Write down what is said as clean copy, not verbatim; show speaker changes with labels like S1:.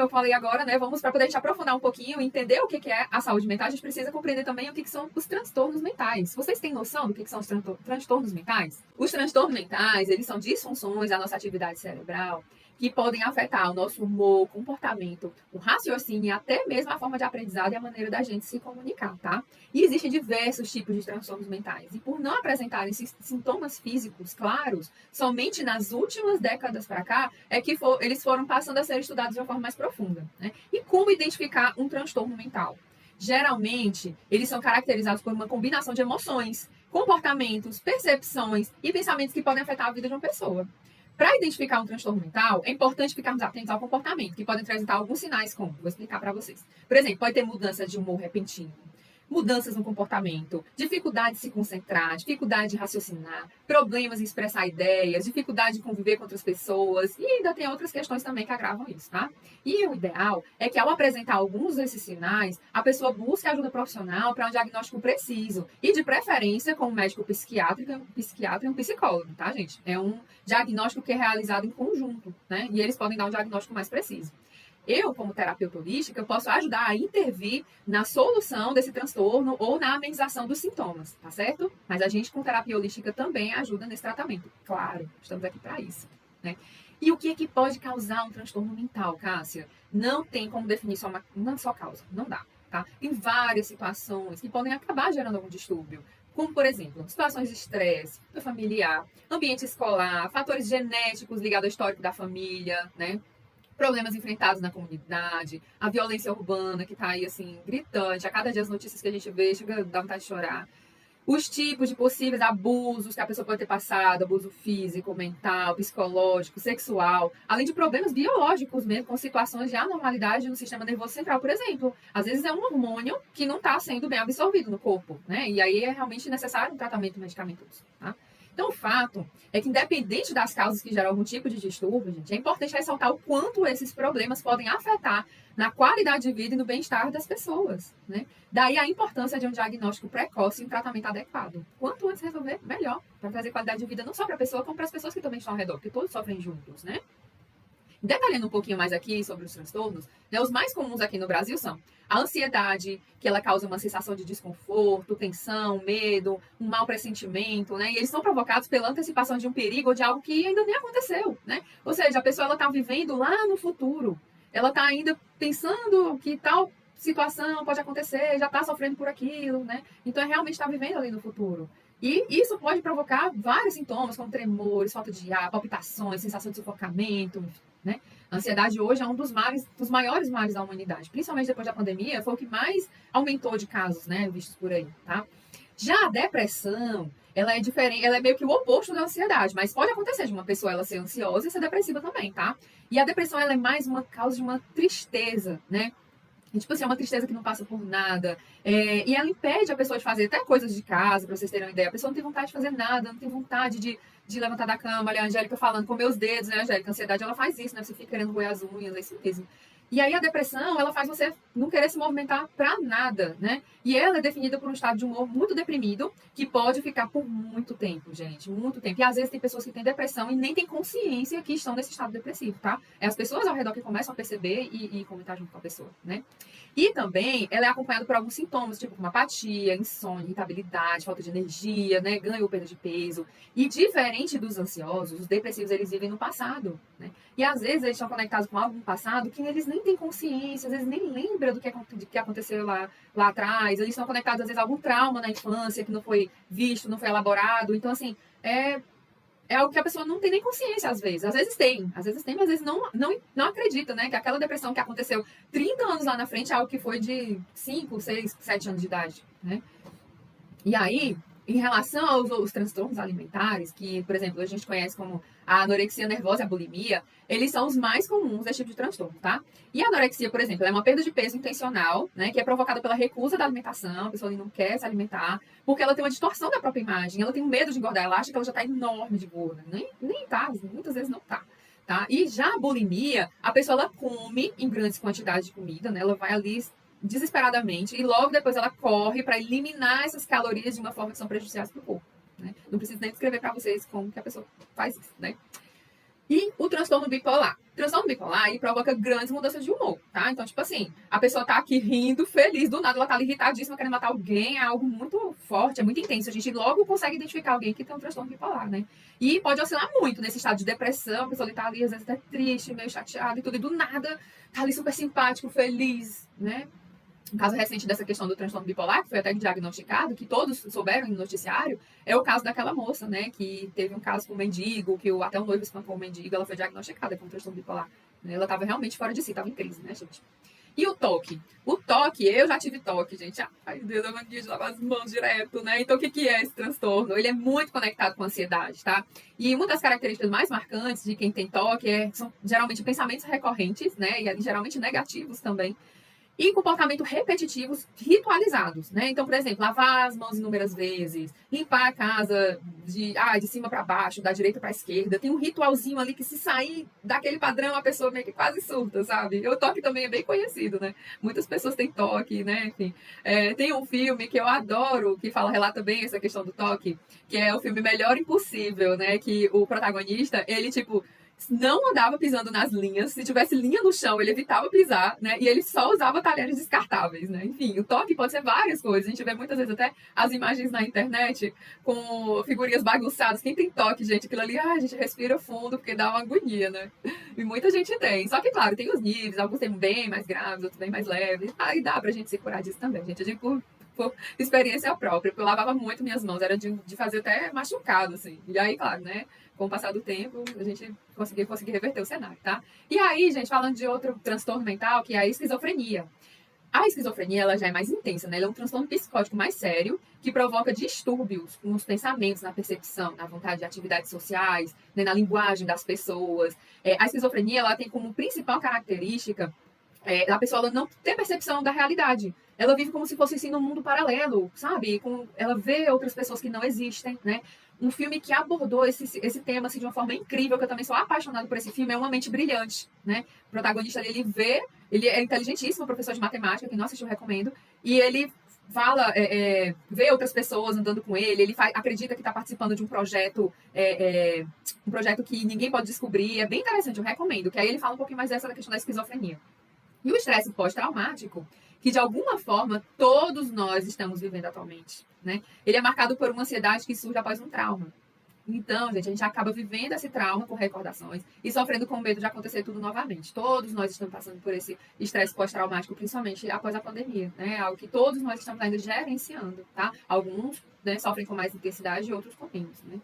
S1: eu falei agora, né, vamos para poder a gente aprofundar um pouquinho e entender o que é a saúde mental, a gente precisa compreender também o que são os transtornos mentais. Vocês têm noção do que são os transtornos mentais? Os transtornos mentais, eles são disfunções da nossa atividade cerebral que podem afetar o nosso humor, comportamento, o raciocínio e até mesmo a forma de aprendizado e a maneira da gente se comunicar, tá? E existem diversos tipos de transtornos mentais. E por não apresentarem sintomas físicos claros, somente nas últimas décadas para cá é que eles foram passando a ser estudados de uma forma mais profunda, né? E como identificar um transtorno mental? Geralmente, eles são caracterizados por uma combinação de emoções, comportamentos, percepções e pensamentos que podem afetar a vida de uma pessoa. Para identificar um transtorno mental, é importante ficarmos atentos ao comportamento, que podem apresentar alguns sinais, como vou explicar para vocês. Por exemplo, pode ter mudança de humor repentino, mudanças no comportamento, dificuldade de se concentrar, dificuldade de raciocinar, problemas em expressar ideias, dificuldade de conviver com outras pessoas, e ainda tem outras questões também que agravam isso, tá? E o ideal é que, ao apresentar alguns desses sinais, a pessoa busque ajuda profissional para um diagnóstico preciso, e de preferência com um médico psiquiatra e um psicólogo, tá, gente? É um diagnóstico que é realizado em conjunto, né? E eles podem dar um diagnóstico mais preciso. Eu, como terapeuta holística, eu posso ajudar a intervir na solução desse transtorno ou na amenização dos sintomas, tá certo? Mas a gente, com terapia holística, também ajuda nesse tratamento. Claro, estamos aqui para isso, né? E o que é que pode causar um transtorno mental, Cássia? Não tem como definir uma só causa, não dá, tá? Tem várias situações que podem acabar gerando algum distúrbio, como, por exemplo, situações de estresse familiar, ambiente escolar, fatores genéticos ligados ao histórico da família, né? Problemas enfrentados na comunidade, a violência urbana que está aí, assim, gritante. A cada dia as notícias que a gente vê, chega a dar vontade de chorar. Os tipos de possíveis abusos que a pessoa pode ter passado, abuso físico, mental, psicológico, sexual, além de problemas biológicos mesmo, com situações de anormalidade no sistema nervoso central, por exemplo. Às vezes é um hormônio que não está sendo bem absorvido no corpo, né? E aí é realmente necessário um tratamento medicamentoso, tá? Então, o fato é que, independente das causas que geram algum tipo de distúrbio, gente, é importante ressaltar o quanto esses problemas podem afetar na qualidade de vida e no bem-estar das pessoas, né? Daí a importância de um diagnóstico precoce e um tratamento adequado. Quanto antes resolver, melhor, para trazer qualidade de vida não só para a pessoa, como para as pessoas que também estão ao redor, porque todos sofrem juntos, né? Detalhando um pouquinho mais aqui sobre os transtornos, né, os mais comuns aqui no Brasil são a ansiedade, que ela causa uma sensação de desconforto, tensão, medo, um mau pressentimento, né? E eles são provocados pela antecipação de um perigo ou de algo que ainda nem aconteceu, né? Ou seja, a pessoa está vivendo lá no futuro, ela está ainda pensando que tal situação pode acontecer, já está sofrendo por aquilo, né? Então, realmente está vivendo ali no futuro. E isso pode provocar vários sintomas, como tremores, falta de ar, palpitações, sensação de sufocamento, né? A ansiedade hoje é um dos maiores males da humanidade, principalmente depois da pandemia, foi o que mais aumentou de casos, né, vistos por aí, tá? Já a depressão, ela é diferente, ela é meio que o oposto da ansiedade, mas pode acontecer de uma pessoa ela ser ansiosa e ser depressiva também, tá? E a depressão, ela é mais uma causa de uma tristeza, né? E, tipo assim, é uma tristeza que não passa por nada. E ela impede a pessoa de fazer até coisas de casa, pra vocês terem uma ideia. A pessoa não tem vontade de fazer nada, não tem vontade de levantar da cama. Olha a Angélica falando com meus dedos, né, Angélica? A ansiedade, ela faz isso, né? Você fica querendo roer as unhas, é isso mesmo. E aí a depressão, ela faz você não querer se movimentar pra nada, né? E ela é definida por um estado de humor muito deprimido, que pode ficar por muito tempo, gente, muito tempo. E às vezes tem pessoas que têm depressão e nem têm consciência que estão nesse estado depressivo, tá? É as pessoas ao redor que começam a perceber e comentar junto com a pessoa, né? E também ela é acompanhada por alguns sintomas, tipo como apatia, insônia, irritabilidade, falta de energia, né? Ganho ou perda de peso. E diferente dos ansiosos, os depressivos, eles vivem no passado, né? E às vezes eles estão conectados com algo no passado que eles nem têm consciência, às vezes nem lembram do que aconteceu lá atrás. Eles estão conectados, às vezes, a algum trauma na infância que não foi visto, não foi elaborado. Então, assim, é algo que a pessoa não tem nem consciência, às vezes. Às vezes tem, mas às vezes não acredita, né? Que aquela depressão que aconteceu 30 anos lá na frente é algo que foi de 5, 6, 7 anos de idade, né? E aí, em relação aos transtornos alimentares, que, por exemplo, a gente conhece como a anorexia nervosa e a bulimia, eles são os mais comuns desse tipo de transtorno, tá? E a anorexia, por exemplo, é uma perda de peso intencional, né, que é provocada pela recusa da alimentação, a pessoa não quer se alimentar, porque ela tem uma distorção da própria imagem, ela tem um medo de engordar, ela acha que ela já tá enorme de gorda, nem tá, muitas vezes não tá. Tá? E já a bulimia, a pessoa ela come em grandes quantidades de comida, né? Ela vai ali desesperadamente e logo depois ela corre para eliminar essas calorias de uma forma que são prejudiciais para o corpo, né? Não preciso nem descrever para vocês como que a pessoa faz isso, né? E o transtorno bipolar. Transtorno bipolar, ele provoca grandes mudanças de humor, tá? Então, tipo assim, a pessoa tá aqui rindo, feliz, do nada ela tá ali irritadíssima, querendo matar alguém, é algo muito forte, é muito intenso. A gente logo consegue identificar alguém que tem um transtorno bipolar, né? E pode oscilar muito nesse estado de depressão, a pessoa tá ali, às vezes, até triste, meio chateada e tudo, e do nada tá ali super simpático, feliz, né? Um caso recente dessa questão do transtorno bipolar, que foi até diagnosticado, que todos souberam no noticiário, é o caso daquela moça, né, que teve um caso com um mendigo, que até um noivo espancou um mendigo, ela foi diagnosticada com transtorno bipolar. Ela estava realmente fora de si, estava em crise, né, gente? E o toque? O toque, eu já tive toque, gente. Ai, Deus, eu não quis lavar as mãos direto, né? Então, o que é esse transtorno? Ele é muito conectado com a ansiedade, tá? E uma das características mais marcantes de quem tem toque são geralmente pensamentos recorrentes, né? E geralmente negativos também. E comportamentos repetitivos, ritualizados, né? Então, por exemplo, lavar as mãos inúmeras vezes, limpar a casa de cima para baixo, da direita para a esquerda. Tem um ritualzinho ali que, se sair daquele padrão, a pessoa meio que quase surta, sabe? O toque também é bem conhecido, né? Muitas pessoas têm toque, né? Enfim, tem um filme que eu adoro, que relata bem essa questão do toque, que é o filme Melhor Impossível, né? Que o protagonista, ele, tipo, não andava pisando nas linhas. Se tivesse linha no chão, ele evitava pisar, né? E ele só usava talheres descartáveis, né? Enfim, o toque pode ser várias coisas. A gente vê muitas vezes até as imagens na internet com figurinhas bagunçadas. Quem tem toque, gente, aquilo ali, a gente respira fundo porque dá uma agonia, né? E muita gente tem. Só que, claro, tem os níveis, alguns tem bem mais graves, outros bem mais leves. Aí dá pra gente se curar disso também, gente. Eu digo por experiência própria, porque eu lavava muito minhas mãos, era de fazer até machucado, assim. E aí, claro, né? Com o passar do tempo, a gente conseguir reverter o cenário, tá? E aí, gente, falando de outro transtorno mental, que é a esquizofrenia. A esquizofrenia, ela já é mais intensa, né? Ela é um transtorno psicótico mais sério, que provoca distúrbios nos pensamentos, na percepção, na vontade de atividades sociais, né? Na linguagem das pessoas. A esquizofrenia, ela tem como principal característica a pessoa ela não ter percepção da realidade. Ela vive como se fosse assim num mundo paralelo, sabe? Ela vê outras pessoas que não existem, né? Um filme que abordou esse tema assim, de uma forma incrível, que eu também sou apaixonada por esse filme, é Uma Mente Brilhante, né? O protagonista, ele é inteligentíssimo, professor de matemática, quem não assistiu, eu recomendo, e ele vê outras pessoas andando com ele acredita que está participando de um projeto que ninguém pode descobrir, é bem interessante, eu recomendo, que aí ele fala um pouquinho mais dessa questão da esquizofrenia. E o estresse pós-traumático, que de alguma forma todos nós estamos vivendo atualmente, né? Ele é marcado por uma ansiedade que surge após um trauma. Então, gente, a gente acaba vivendo esse trauma com recordações e sofrendo com medo de acontecer tudo novamente. Todos nós estamos passando por esse estresse pós-traumático, principalmente após a pandemia, né? Algo que todos nós estamos ainda gerenciando, tá? Alguns, né, sofrem com mais intensidade e outros com menos, né?